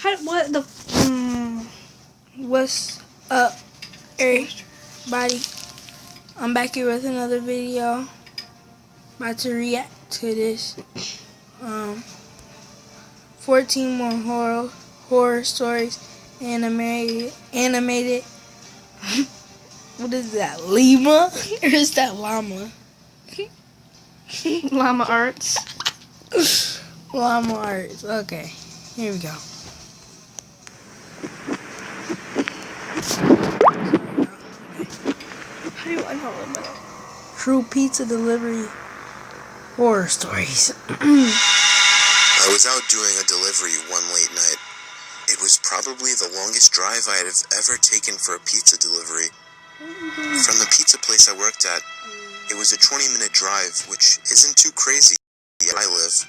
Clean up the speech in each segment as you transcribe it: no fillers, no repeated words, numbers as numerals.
What the? What's up, everybody? I'm back here with another video. About to react to this. 14 more horror stories, animated. What is that? Lima? Or is that llama? Llama Arts. Llama Arts. Okay, here we go. How do I know them? True pizza delivery horror stories. I was out doing a delivery one late night. It was probably the longest drive I had ever taken for a pizza delivery. From the pizza place I worked at, it was a 20-minute drive, which isn't too crazy where I live.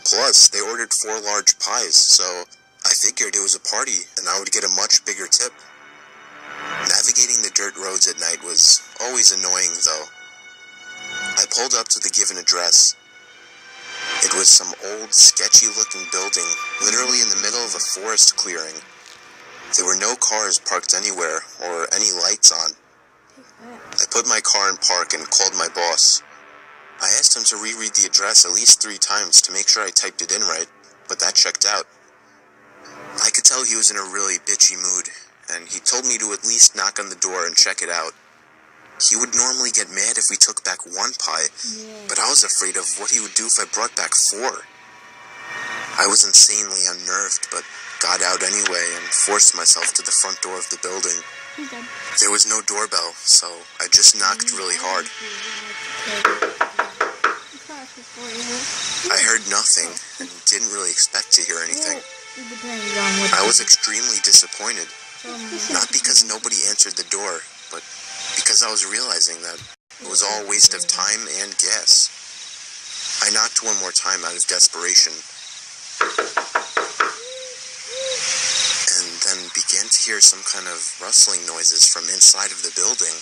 Plus, they ordered 4 large pies, so I figured it was a party and I would get a much bigger tip. Navigating the dirt roads at night was always annoying, though. I pulled up to the given address. It was some old, sketchy-looking building, literally in the middle of a forest clearing. There were no cars parked anywhere, or any lights on. I put my car in park and called my boss. I asked him to reread the address at least 3 times to make sure I typed it in right, but that checked out. I could tell he was in a really bitchy mood, and he told me to at least knock on the door and check it out. He would normally get mad if we took back 1 pie, but I was afraid of what he would do if I brought back 4. I was insanely unnerved, but got out anyway and forced myself to the front door of the building. There was no doorbell, so I just knocked really hard. I heard nothing and didn't really expect to hear anything. I was extremely disappointed, not because nobody answered the door, but because I was realizing that it was all a waste of time and gas. I knocked 1 more time out of desperation, and then began to hear some kind of rustling noises from inside of the building.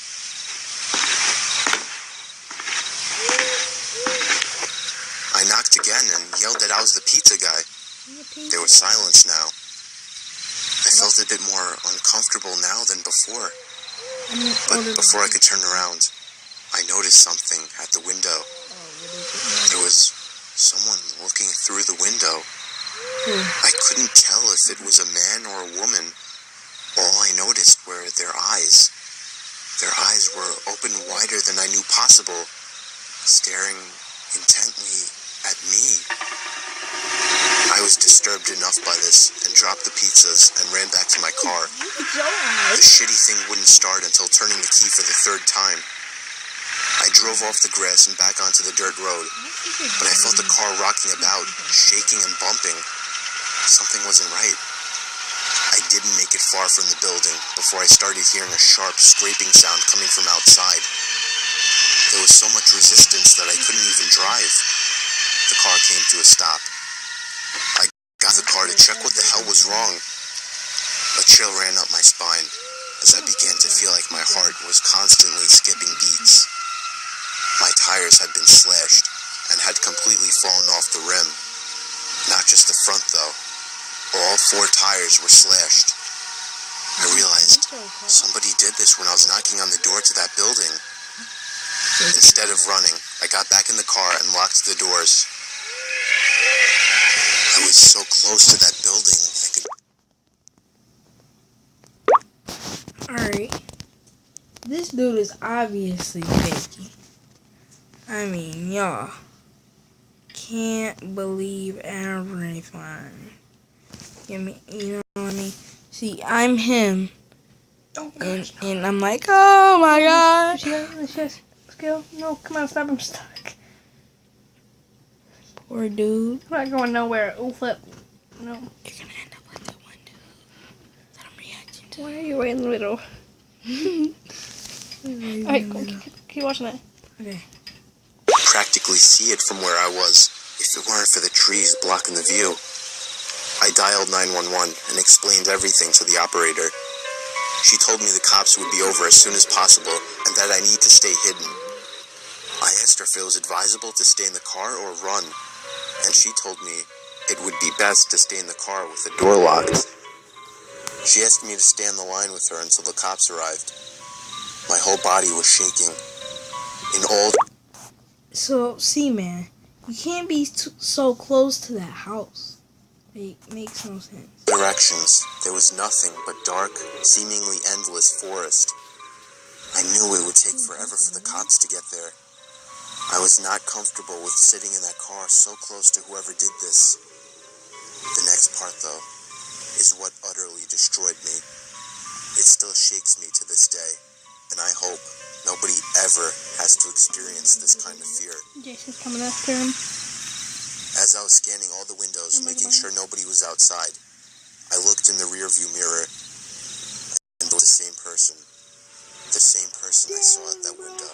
I knocked again and yelled that I was the pizza guy. There was silence now. I felt a bit more uncomfortable now than before. But before I could turn around, I noticed something at the window. There was someone looking through the window. I couldn't tell if it was a man or a woman. All I noticed were their eyes. Their eyes were open wider than I knew possible, staring intently at me. I was disturbed enough by this and dropped the pizzas and ran back to my car. The shitty thing wouldn't start until turning the key for the 3rd time. I drove off the grass and back onto the dirt road, but I felt the car rocking about, shaking and bumping. Something wasn't right. I didn't make it far from the building before I started hearing a sharp scraping sound coming from outside. There was so much resistance that I couldn't even drive. The car came to a stop. I got the car to check what the hell was wrong. A chill ran up my spine as I began to feel like my heart was constantly skipping beats. My tires had been slashed and had completely fallen off the rim. Not just the front though. All 4 tires were slashed. I realized somebody did this when I was knocking on the door to that building. Instead of running, I got back in the car and locked the doors. I was so close to that building, I could... Alright. This dude is obviously fakey. I mean, y'all can't believe everything. You know what I mean? See, I'm him. And I'm like, oh my gosh. Skill? No, come on, stop, I'm stuck. Poor dude. I'm not going nowhere. Oh, flip. No. You're gonna end up like that one dude that I'm reacting to. Why are you right in the middle? Alright, go. Keep watching it. Okay. Practically see it from where I was, if it weren't for the trees blocking the view. I dialed 911 and explained everything to the operator. She told me the cops would be over as soon as possible and that I need to stay hidden. I asked her if it was advisable to stay in the car or run, and she told me it would be best to stay in the car with the door locked. She asked me to stay on the line with her until the cops arrived. My whole body was shaking. In all So, see, man, you can't be so close to that house. It makes no sense. directions, there was nothing but dark, seemingly endless forest. I knew it would take forever for the cops to get there. I was not comfortable with sitting in that car so close to whoever did this. The next part, though, is what utterly destroyed me. It still shakes me to this day, and I hope nobody ever has to experience this kind of fear. Jason's coming after him. As I was scanning all the windows, making sure nobody was outside, I looked in the rearview mirror, and it was the same person. The same person I saw at that window.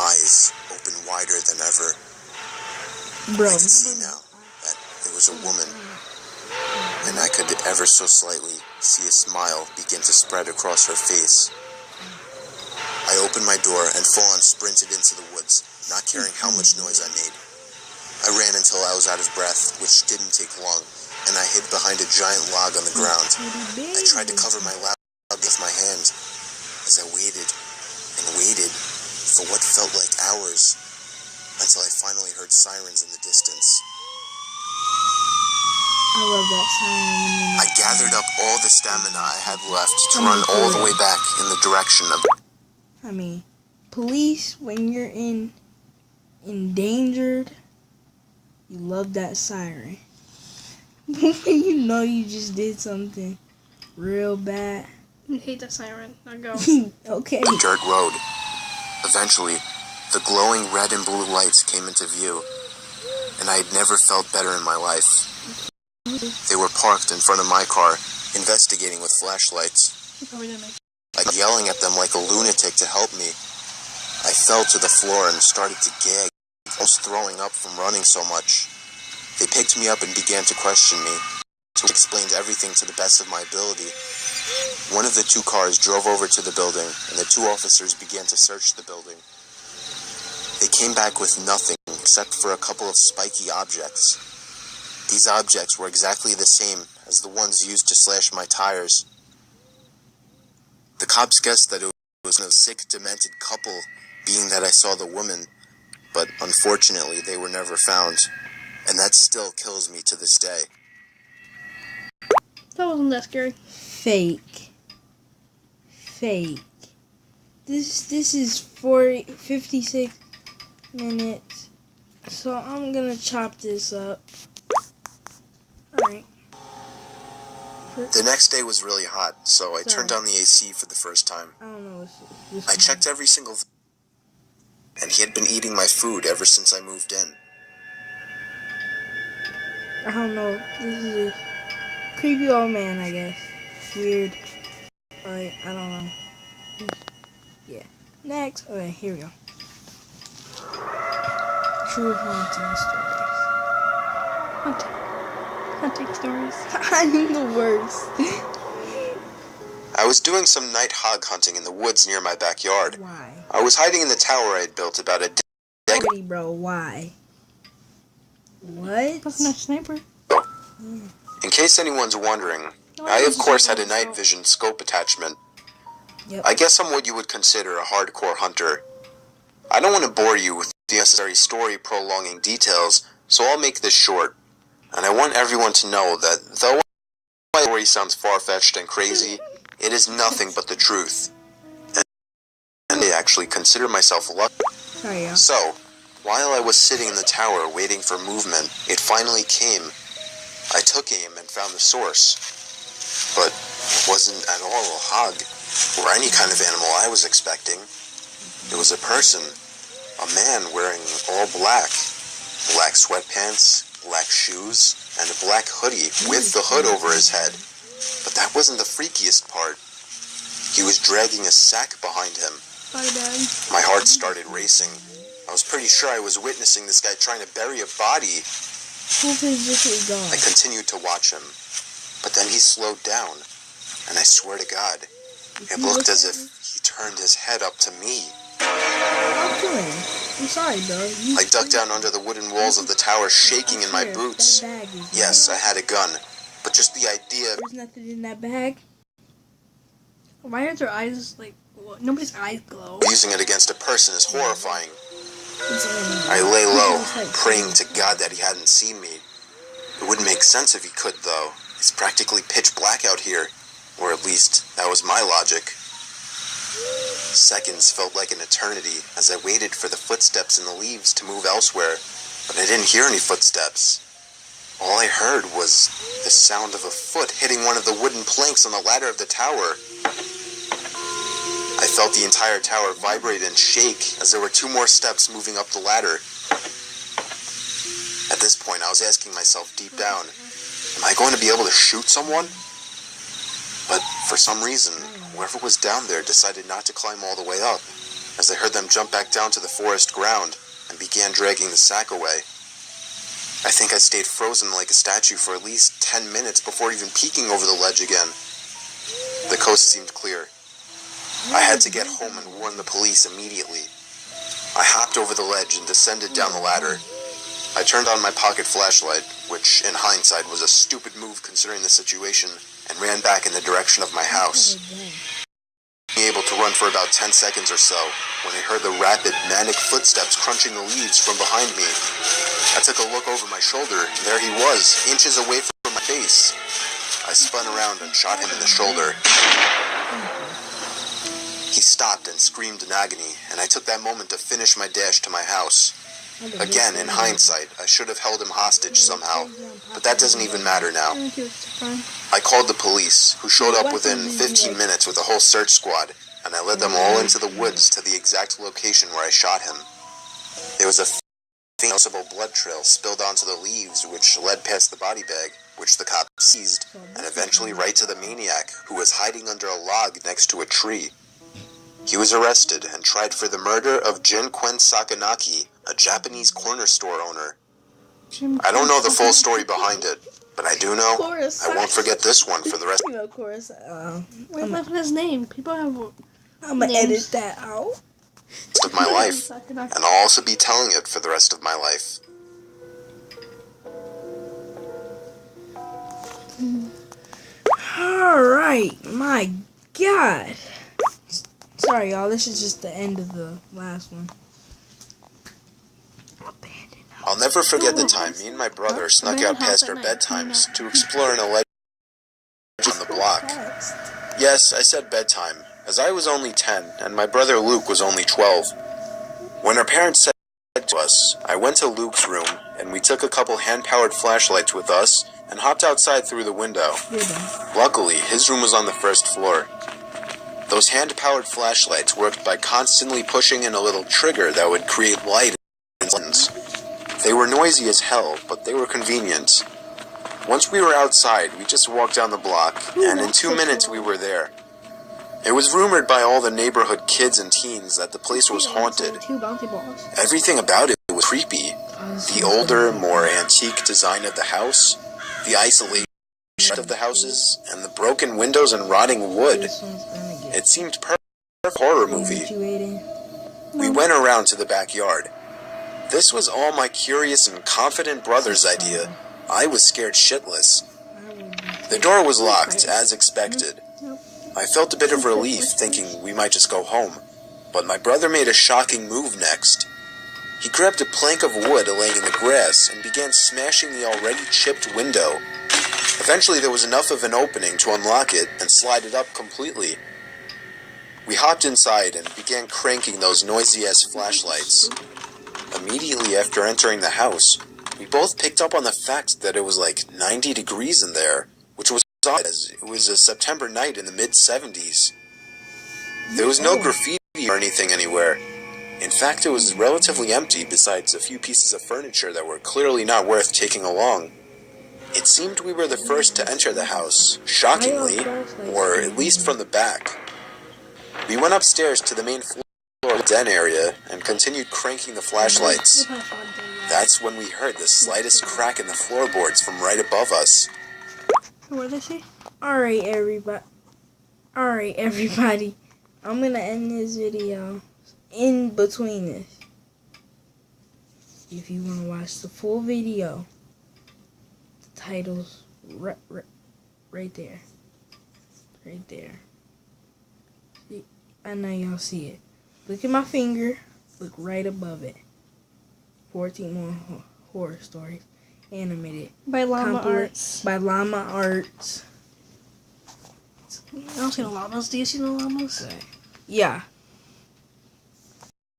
Eyes open wider than ever. Bro. I could see now that it was a woman, and I could ever so slightly see a smile begin to spread across her face. I opened my door and full-on sprinted into the woods, not caring how much noise I made. I ran until I was out of breath, which didn't take long, and I hid behind a giant log on the ground. I tried to cover my loud with my hand as I waited and waited for what felt like hours, until I finally heard sirens in the distance. I love that siren. I gathered up all the stamina I had left to run all the way back in the direction of... I mean, police, when you're endangered, you love that siren. When you know you just did something real bad. I hate that siren. Now go. Okay. a dirt road. Eventually, the glowing red and blue lights came into view, and I had never felt better in my life. They were parked in front of my car, investigating with flashlights. I was yelling at them like a lunatic to help me. I fell to the floor and started to gag, almost throwing up from running so much. They picked me up and began to question me. I explained everything to the best of my ability. One of the two cars drove over to the building, and the two officers began to search the building. They came back with nothing except for a couple of spiky objects. These objects were exactly the same as the ones used to slash my tires. The cops guessed that it was a sick, demented couple, being that I saw the woman, but unfortunately they were never found, and that still kills me to this day. That wasn't that scary. Fake. This is 56 minutes, so I'm gonna chop this up. Alright. The next day was really hot, so I turned on the AC for the first time. I don't know what's I checked every single and he had been eating my food ever since I moved in. I don't know. This is a creepy old man, I guess. Weird. Alright, I don't know. Yeah. Next. Okay, here we go. True haunting stories. Hunting stories. I'm the worst. I was doing some night hog hunting in the woods near my backyard. Why? I was hiding in the tower I had built about a decade Already, bro, why? What? That's not a sniper. ago. In case anyone's wondering, I of course had a night vision scope attachment. Yep. I guess I'm what you would consider a hardcore hunter. I don't want to bore you with the necessary story-prolonging details, so I'll make this short. And I want everyone to know that though my story sounds far-fetched and crazy, it is nothing but the truth. And I actually consider myself lucky. Sorry, y'all. So, while I was sitting in the tower waiting for movement, it finally came. I took aim and found the source. But it wasn't at all a hog, or any kind of animal I was expecting. It was a person, a man wearing all black. Black sweatpants, black shoes, and a black hoodie with the hood over his head. But that wasn't the freakiest part. He was dragging a sack behind him. Body bag. My heart started racing. I was pretty sure I was witnessing this guy trying to bury a body. Who physically gone? I continued to watch him, but then he slowed down, and I swear to God, it looked as if he turned his head up to me. Up to him. I'm sorry, bro. I ducked down under the wooden walls of the tower, shaking in my boots. Yes, I had a gun, but just the idea of There's nothing in that bag. Why are their eyes like? Nobody's eyes glow. using it against a person is horrifying. It's I lay low, praying to God that he hadn't seen me. It wouldn't make sense if he could, though. It's practically pitch black out here. Or at least, that was my logic. Seconds felt like an eternity as I waited for the footsteps in the leaves to move elsewhere, but I didn't hear any footsteps. All I heard was the sound of a foot hitting one of the wooden planks on the ladder of the tower. I felt the entire tower vibrate and shake as there were 2 more steps moving up the ladder. At this point, I was asking myself deep down, am I going to be able to shoot someone? But for some reason, whoever was down there decided not to climb all the way up, as I heard them jump back down to the forest ground and began dragging the sack away. I think I stayed frozen like a statue for at least 10 minutes before even peeking over the ledge again. The coast seemed clear. I had to get home and warn the police immediately. I hopped over the ledge and descended down the ladder. I turned on my pocket flashlight, which in hindsight was a stupid move considering the situation, and ran back in the direction of my house. Being able to run for about 10 seconds or so when I heard the rapid, manic footsteps crunching the leaves from behind me. I took a look over my shoulder, and there he was, inches away from my face. I spun around and shot him in the shoulder. He stopped and screamed in agony, and I took that moment to finish my dash to my house. Again, in hindsight, I should have held him hostage somehow, but that doesn't even matter now. I called the police, who showed up within 15 minutes with a whole search squad, and I led them all into the woods to the exact location where I shot him. There was a noticeable blood trail spilled onto the leaves, which led past the body bag, which the cops seized, and eventually right to the maniac, who was hiding under a log next to a tree. He was arrested and tried for the murder of Jin-Quen Sakanaki, a Japanese corner store owner. I don't know the full story behind it, but I do know I won't forget this one for the rest of course. What about his name? People have. I'm gonna edit that out. of my life, and I'll also be telling it for the rest of my life. Alright, my God. Sorry, y'all, this is just the end of the last one. I'll never forget the time me and my brother snuck out past our bedtimes to explore an alleged on the block. Yes, I said bedtime, as I was only 10 and my brother Luke was only 12. When our parents said to us, I went to Luke's room and we took a couple hand-powered flashlights with us and hopped outside through the window. Luckily, his room was on the first floor. Those hand-powered flashlights worked by constantly pushing in a little trigger that would create light in the lens. They were noisy as hell, but they were convenient. Once we were outside, we just walked down the block, and in 2 minutes we were there. It was rumored by all the neighborhood kids and teens that the place was haunted. Everything about it was creepy. The older, more antique design of the house, the isolation of the houses, and the broken windows and rotting wood. It seemed perfect for a horror movie. We went around to the backyard. This was all my curious and confident brother's idea. I was scared shitless. The door was locked, as expected. I felt a bit of relief, thinking we might just go home. But my brother made a shocking move next. He grabbed a plank of wood laying in the grass and began smashing the already chipped window. Eventually there was enough of an opening to unlock it and slide it up completely. We hopped inside and began cranking those noisy-ass flashlights. Immediately after entering the house, we both picked up on the fact that it was like 90 degrees in there, which was odd as it was a September night in the mid-70s. There was no graffiti or anything anywhere. In fact, it was relatively empty besides a few pieces of furniture that were clearly not worth taking along. It seemed we were the first to enter the house, shockingly, or at least from the back. We went upstairs to the main floor of the den area and continued cranking the flashlights. That's when we heard the slightest crack in the floorboards from right above us. What did they say? Alright, everybody. I'm gonna end this video in between this. if you want to watch the full video, the title's right there. Right there. I know y'all see it. Look at my finger. Look right above it. 14 more horror stories. Animated. By Llama Arts. By Llama Arts. I don't see no llamas. Do you see no llamas? Yeah.